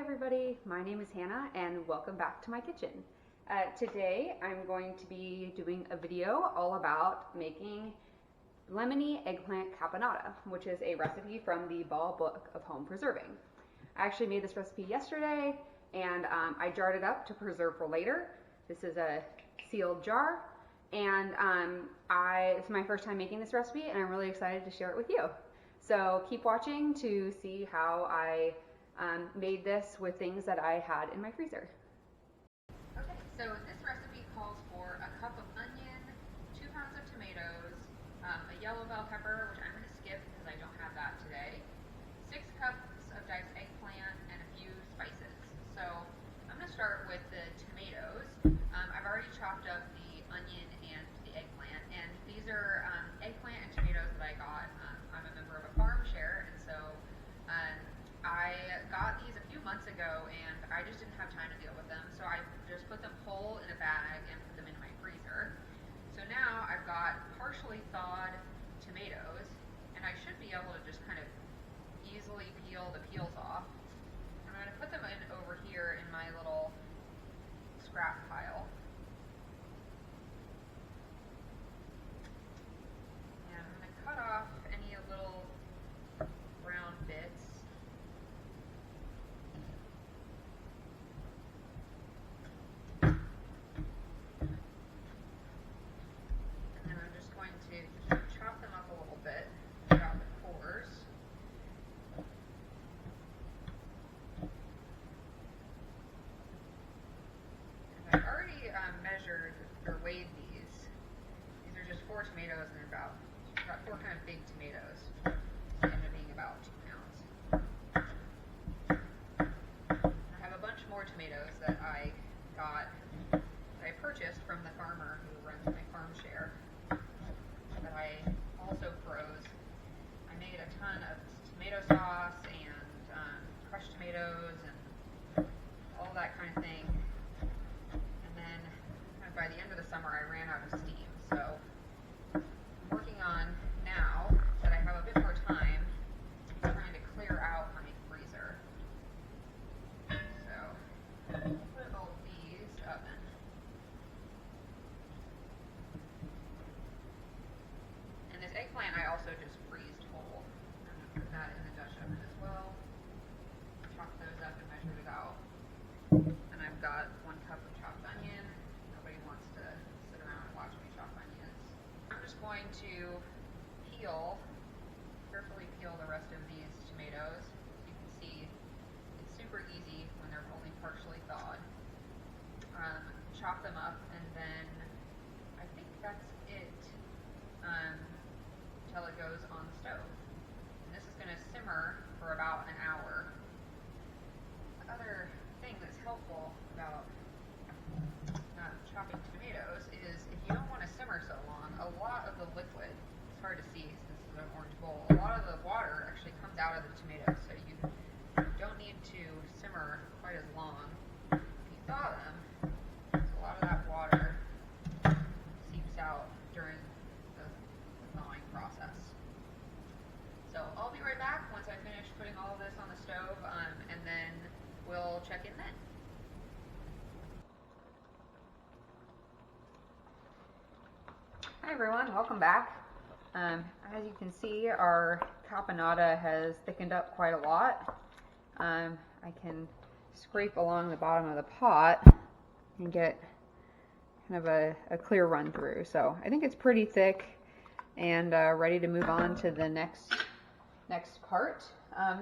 everybody, my name is Hannah and welcome back to my kitchen. Today I'm going to be doing a video all about making Lemony Eggplant Caponatta, which is a recipe from the Ball Book of Home Preserving. I actually made this recipe yesterday and I jarred it up to preserve for later. This is a sealed jar and this is my first time making this recipe and I'm really excited to share it with you. So keep watching to see how I made this with things that I had in my freezer. Okay, so this recipe calls for a cup of onion, 2 pounds of tomatoes, a yellow bell pepper, which I'm going to skip because I don't have that today, 6 cups of diced eggplant, and a few spices. So I'm going to start with the tomatoes. I've already chopped up the onion and the eggplant, and these are eggplant and tomatoes that I got. I'm a member of a farm share, and so I got these a few months ago and I just didn't have time to deal with them, so I just put them whole in a bag and put them in my freezer. So now I've got partially thawed tomatoes and I should be able to just kind of easily peel the peels off. I'm going to put them in over here in my little scrap pile. And I'm going to cut off any little brown bits. Chop them up a little bit, get out the cores. And I've already measured or weighed these. These are just 4 tomatoes and they're about 4 kind of big tomatoes. They end up being about 2 pounds. I have a bunch more tomatoes that I purchased from the farmer who runs my farm share. That I also froze. I made a ton of tomato sauce and crushed tomatoes and all that kind of thing. And then by the end of the summer I ran out of steam. So I'm working on, now that I have a bit more time, trying to clear out my freezer. So I'll put all these up in. And this eggplant I also just freezed whole. I'm going to put that in the Dutch oven as well. Chop those up and measure it out. And I've got 1 cup of chopped onion. Nobody wants to sit around and watch me chop onions. I'm just going to carefully peel the rest of these tomatoes. You can see it's super easy when they're only partially thawed. Chop them up and then I think that's it. Until it goes on the stove. And this is going to simmer for about an hour. The other thing that's helpful about chopping tomatoes is if you don't want to simmer so long, a lot of the liquid, it's hard to see since this is an orange bowl, a lot of the water actually comes out of the tomatoes, so you don't need to simmer quite as long. If you thaw them, a lot of that water seeps out during the thawing process. So I'll be right back once I finish putting all of this on the stove, and then we'll check in then. Hi everyone, welcome back. As you can see, our caponata has thickened up quite a lot. I can scrape along the bottom of the pot and get kind of a clear run through. So I think it's pretty thick and ready to move on to the next part.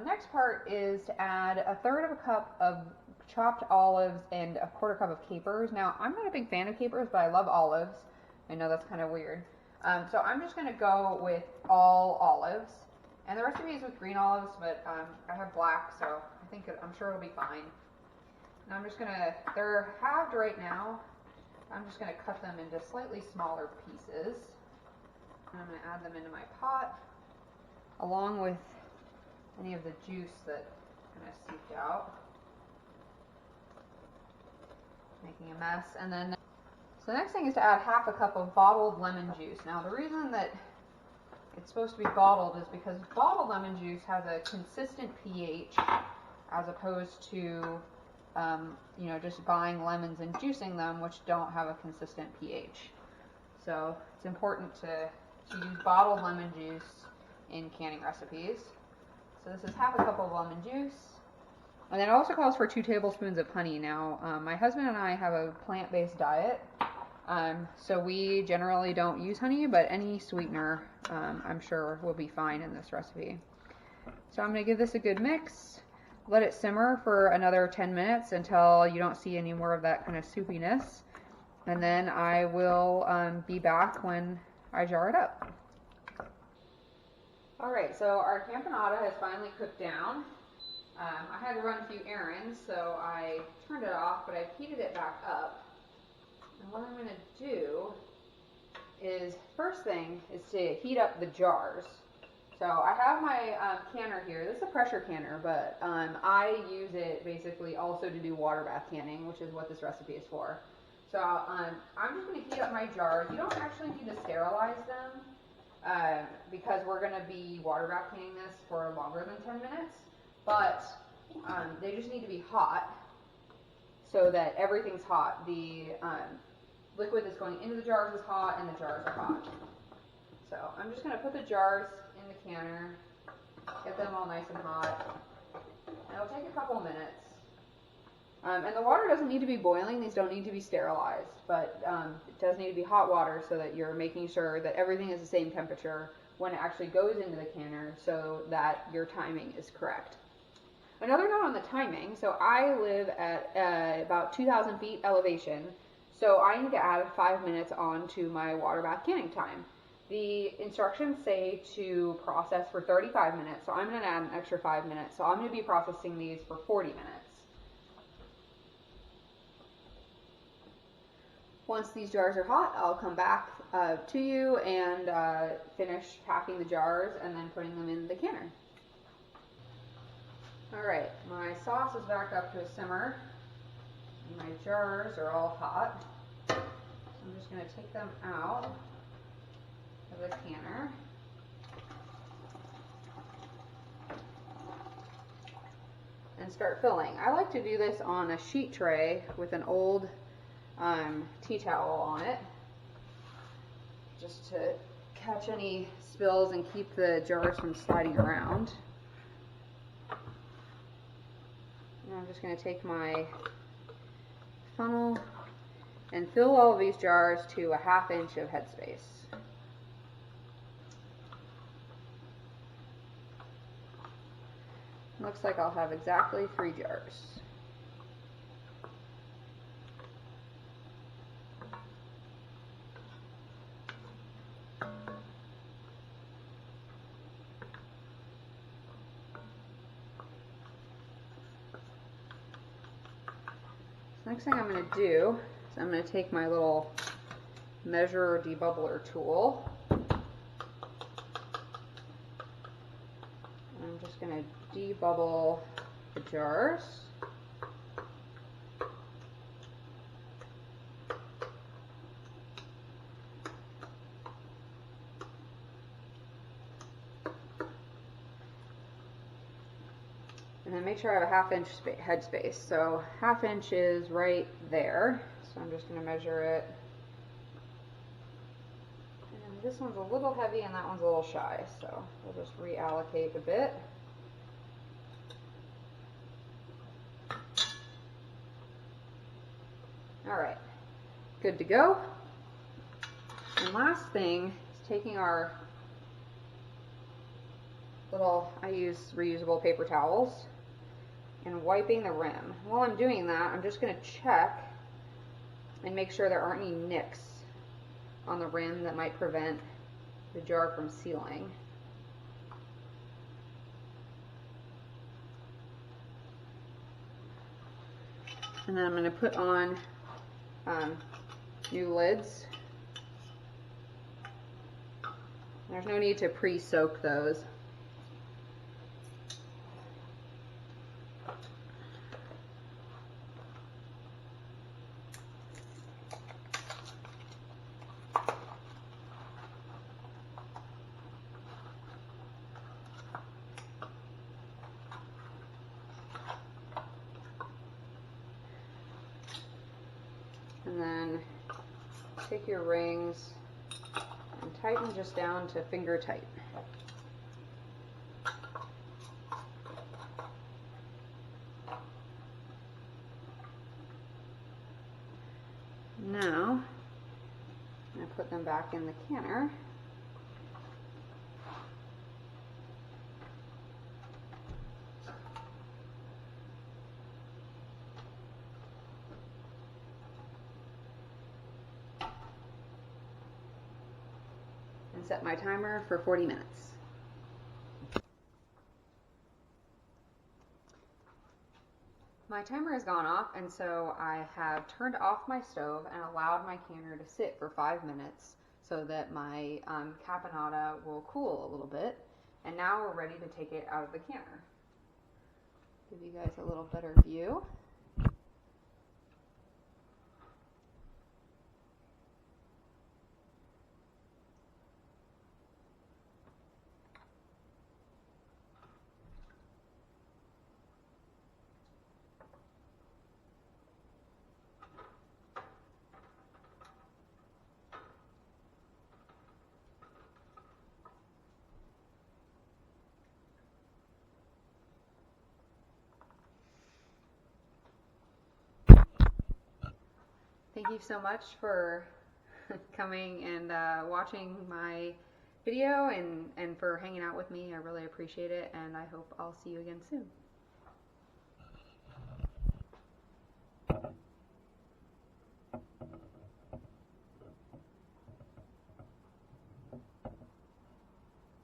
Next part is to add 1/3 of a cup of chopped olives and 1/4 cup of capers. Now, I'm not a big fan of capers, but I love olives. I know that's kind of weird. So I'm just going to go with all olives. And the recipe is with green olives, but I have black, so I'm sure it'll be fine. And I'm just going to, they're halved right now. I'm just going to cut them into slightly smaller pieces. And I'm going to add them into my pot, along with any of the juice that kind of seeped out. Making a mess. And then, so the next thing is to add 1/2 cup of bottled lemon juice. Now the reason that it's supposed to be bottled is because bottled lemon juice has a consistent pH as opposed to you know, just buying lemons and juicing them, which don't have a consistent pH. So it's important to use bottled lemon juice in canning recipes. So this is half a cup of lemon juice. And then it also calls for 2 tablespoons of honey. Now, my husband and I have a plant-based diet, so we generally don't use honey, but any sweetener, I'm sure, will be fine in this recipe. So I'm going to give this a good mix. Let it simmer for another 10 minutes until you don't see any more of that kind of soupiness. And then I will be back when I jar it up. Alright, so our caponata has finally cooked down. I had to run a few errands, so I turned it off, but I've heated it back up. And what I'm going to do is, first thing is to heat up the jars. So I have my canner here. This is a pressure canner, but I use it basically also to do water bath canning, which is what this recipe is for. So I'm just going to heat up my jars. You don't actually need to sterilize them because we're going to be water bath canning this for longer than 10 minutes. But they just need to be hot so that everything's hot. The liquid that's going into the jars is hot and the jars are hot. So I'm just going to put the jars in the canner, get them all nice and hot. And it'll take a couple minutes. And the water doesn't need to be boiling. These don't need to be sterilized, but it does need to be hot water so that you're making sure that everything is the same temperature when it actually goes into the canner so that your timing is correct. Another note on the timing, so I live at about 2,000 feet elevation, so I need to add 5 minutes on to my water bath canning time. The instructions say to process for 35 minutes, so I'm going to add an extra 5 minutes, so I'm going to be processing these for 40 minutes. Once these jars are hot, I'll come back to you and finish packing the jars and then putting them in the canner. Alright, my sauce is back up to a simmer. My jars are all hot. So I'm just going to take them out of the canner. And start filling. I like to do this on a sheet tray with an old tea towel on it, just to catch any spills and keep the jars from sliding around. And I'm just going to take my funnel and fill all of these jars to a 1/2 inch of headspace. Looks like I'll have exactly 3 jars. Next thing I'm going to do is I'm going to take my little measure debubbler tool. And I'm just going to debubble the jars. And then make sure I have a 1/2 inch headspace. So 1/2 inch is right there. So I'm just going to measure it. And this one's a little heavy and that one's a little shy. So we'll just reallocate a bit. Alright, good to go. And last thing is taking our little, I use reusable paper towels, and wiping the rim. While I'm doing that, I'm just going to check and make sure there aren't any nicks on the rim that might prevent the jar from sealing. And then I'm going to put on new lids. There's no need to pre-soak those. And then take your rings and tighten just down to finger tight. Now, I'm going to put them back in the canner. And set my timer for 40 minutes. My timer has gone off, and so I have turned off my stove and allowed my canner to sit for 5 minutes so that my caponata will cool a little bit. And now we're ready to take it out of the canner. Give you guys a little better view. Thank you so much for coming and watching my video and for hanging out with me. I really appreciate it, and I hope I'll see you again soon.